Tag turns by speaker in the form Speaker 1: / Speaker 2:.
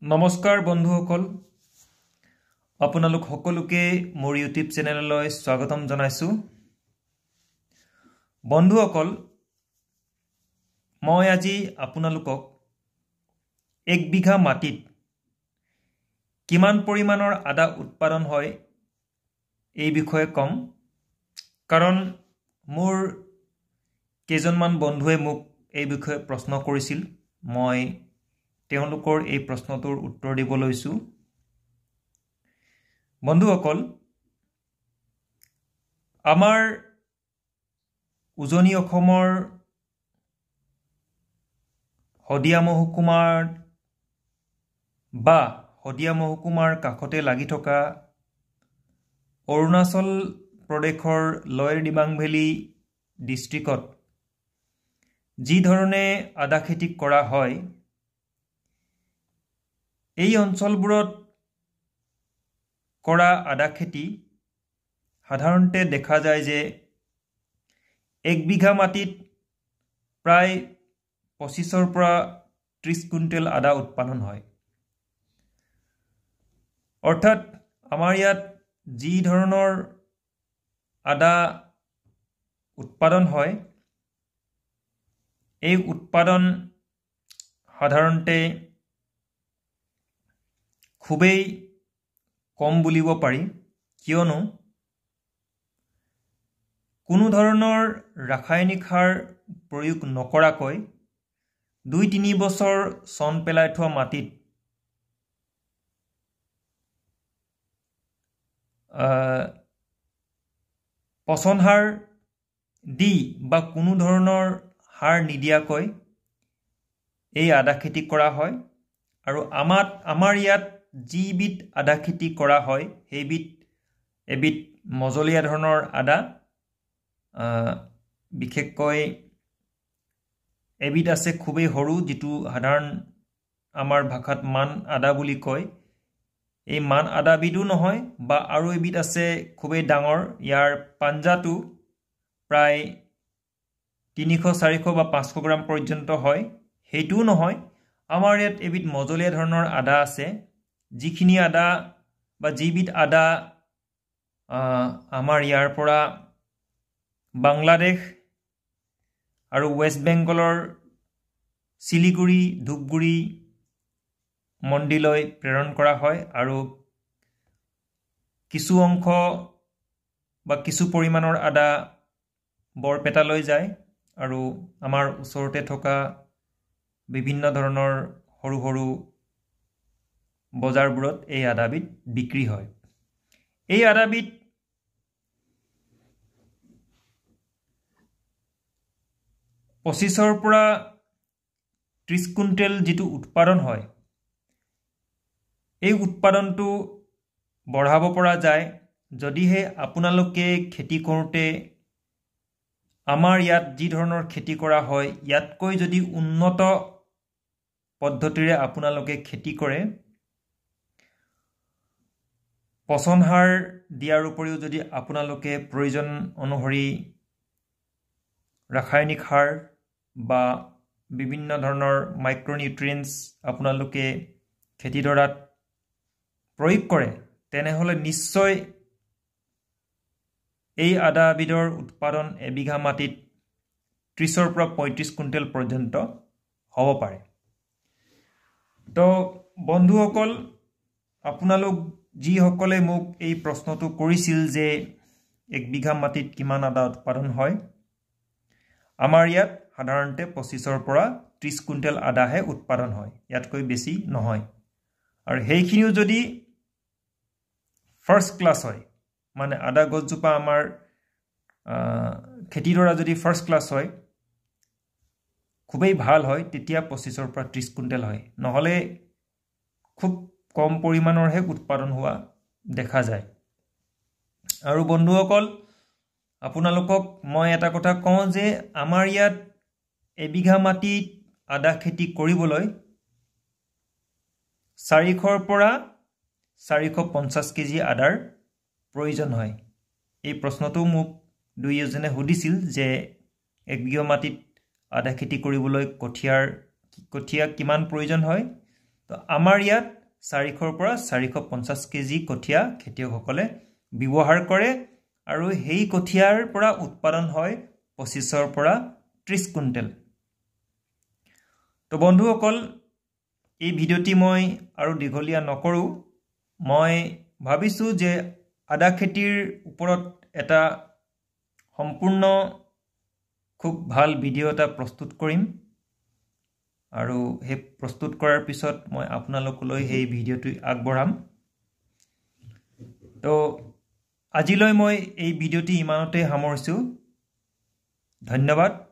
Speaker 1: নমস্কাৰ বন্ধুসকল আপোনালোক সকলোকে মোৰ ইউটিউব চেনেললৈ স্বাগতম জনাইছো বন্ধুসকল মই আজি আপোনালোকক 1 বিঘা মাটিত কিমান পৰিমাণৰ আদা উৎপাদন হয় এই বিষয়ে কম কাৰণ মোৰ কেইজনমান বন্ধুৱে মোক এই বিষয়ে প্ৰশ্ন কৰিছিল মই তেওঁলোকৰ এই প্ৰশ্নটোৰ উত্তৰ দিব লৈছো বন্ধুসকল আমাৰ উজনি অসমৰ হদিয়া মহকুমাৰ কাষতে লাগি থকা অৰুণাচল প্ৰদেশৰ লয়াৰ দিবাং ভেলী ডিস্ট্ৰিক্টত যি ধৰণে আদা খেতি কৰা হয় এই অঞ্চলবোৰত কৰা আদা খেতি সাধাৰণতে দেখা যায় যে 1 বিঘা মাটিত প্ৰায় 25 পৰা 30 কুইণ্টেল আদা উৎপাদন হয় অৰ্থাৎ আমাৰ ইয়াত যি ধৰণৰ আদা উৎপাদন হয় এই উৎপাদন সাধাৰণতে খুবেই কম বুলিব পাৰি কিয়নো কোনো ধৰণৰ ৰাসায়নিক সাৰ প্ৰয়োগ নকৰাকৈ 2-3 বছৰ চন পেলাই থোৱা মাটিত পচন সাৰ দি বা কোনো ধৰণৰ সাৰ নিদিয়াকৈ এই আদা খেতি কৰা হয় আৰু আমাৰ ইয়াত যিবিধ আদা খেতি কৰা হয় সেইবিধ এবিধ মজলীয়া ধৰণৰ আদা বিশেষকৈ এবিধ আছে খুবেই সৰু যেটো সাধাৰণ আমাৰ ভাষাত মান আদা বুলি কয় এই মান আদা বিধো নহয় বা আৰু এবিধ আছে খুবেই ডাঙৰ ইয়াৰ পাঞ্জাটো প্ৰায় 300-400 বা 500 গ্ৰাম পৰ্যন্ত হয় হেইটো নহয় আমাৰ ইয়াত এবিধ মজলীয়া ধৰণৰ আদা আছে যিখিনি আদা বা যিবিধ আদা আমাৰ ইয়াৰ পৰা বাংলাদেশ আৰু ওয়েষ্ট বেংগলৰ শিলিগুৰি ধূপগুৰি মন্দিলৈ প্ৰেৰণ কৰা হয় আৰু কিছু অংশ বা কিছু পৰিমাণৰ আদা বৰপেটালৈ যায় আৰু আমাৰ ওচৰতে থকা বিভিন্ন ধৰণৰ সৰু সৰু বজাৰবোৰত এই আদাবিধ বিক্ৰী হয় এই আদাবিধ পঁচিছৰ পৰা 30 কুইণ্টেল যেটো উৎপাদন হয় এই উৎপাদনটো বঢ়াব পৰা যায় যদিহে আপোনালোকে খেতি কৰোতে আমাৰ ইয়াত যি ধৰণৰ খেতি কৰা হয় ইয়াতকৈ যদি উন্নত পদ্ধতিৰে আপোনালোকে খেতি কৰে পচন সাৰ দিয়াৰ উপৰিও যদি আপোনালোকে প্ৰয়োজন অনুসৰি ৰাসায়নিক সাৰ বা বিভিন্ন ধৰণৰ মাইক্ৰনিউট্ৰিয়েন্টছ আপোনালোকে খেতিডৰাত প্ৰয়োগ কৰে তেনেহলে নিশ্চয় এই আদা বিধৰ উৎপাদন এবিঘা মাটিত 30 পৰা 35 কুইণ্টেল পৰ্যন্ত হ'ব পাৰে তো বন্ধুসকল আপোনালোক যি সকলে মোক এই প্ৰশ্নটো কৰিছিল যে 1 বিঘা মাটিত কিমান আদা উৎপাদন হয় আমাৰ ইয়াত সাধাৰণতে 25 পৰা 30 কুইণ্টেল আদাহে উৎপাদন হয় ইয়াতকৈ বেছি নহয় আৰু হেইখিনিও যদি ফাৰ্স্ট ক্লাস হয় মানে আদা গছজোপা আমাৰ খেতিডৰা যদি ফাৰ্স্ট ক্লাস হয় খুবেই ভাল হয় তেতিয়া 25 পৰা 30 কুইণ্টেল হয় নহলে খুব কম পৰিমাণৰহে উৎপাদন হোৱা দেখা যায় আৰু বন্ধুসকল আপোনালোকক মই এটা কথা কওঁ যে আমাৰ ইয়াত এবিঘা মাটিত আদা খেতি কৰিবলৈ 400 পৰা 450 কেজি আদাৰ প্ৰয়োজন হয় এই প্ৰশ্নটো মোক দুই এজনে সুধিছিল যে 1 বিঘা মাটিত আদা খেতি কৰিবলৈ কঠিয়া কিমান প্ৰয়োজন হয় তো আমাৰ ইয়াত 400 পৰা 450 কেজি কঠীয়া খেতিয়কসকলে ব্যৱহাৰ কৰে আৰু সেই কঠীয়াৰ পৰা উৎপাদন হয় 25 পৰা 30 কুইণ্টেল। তো বন্ধুসকল, এই ভিডিঅ'টি মই আৰু দীঘলীয়া নকৰোঁ। মই ভাবিছোঁ যে আদা খেতিৰ ওপৰত এটা সম্পূৰ্ণ খুব ভাল ভিডিঅ' এটা প্ৰস্তুত কৰিম আৰু সেই প্ৰস্তুত কৰাৰ পিছত মই আপোনালোকলৈ সেই ভিডিঅ'টো আগবঢ়াম। তো আজিলৈ মই এই ভিডিঅ'টি ইমানতে সামৰিছোঁ। ধন্যবাদ।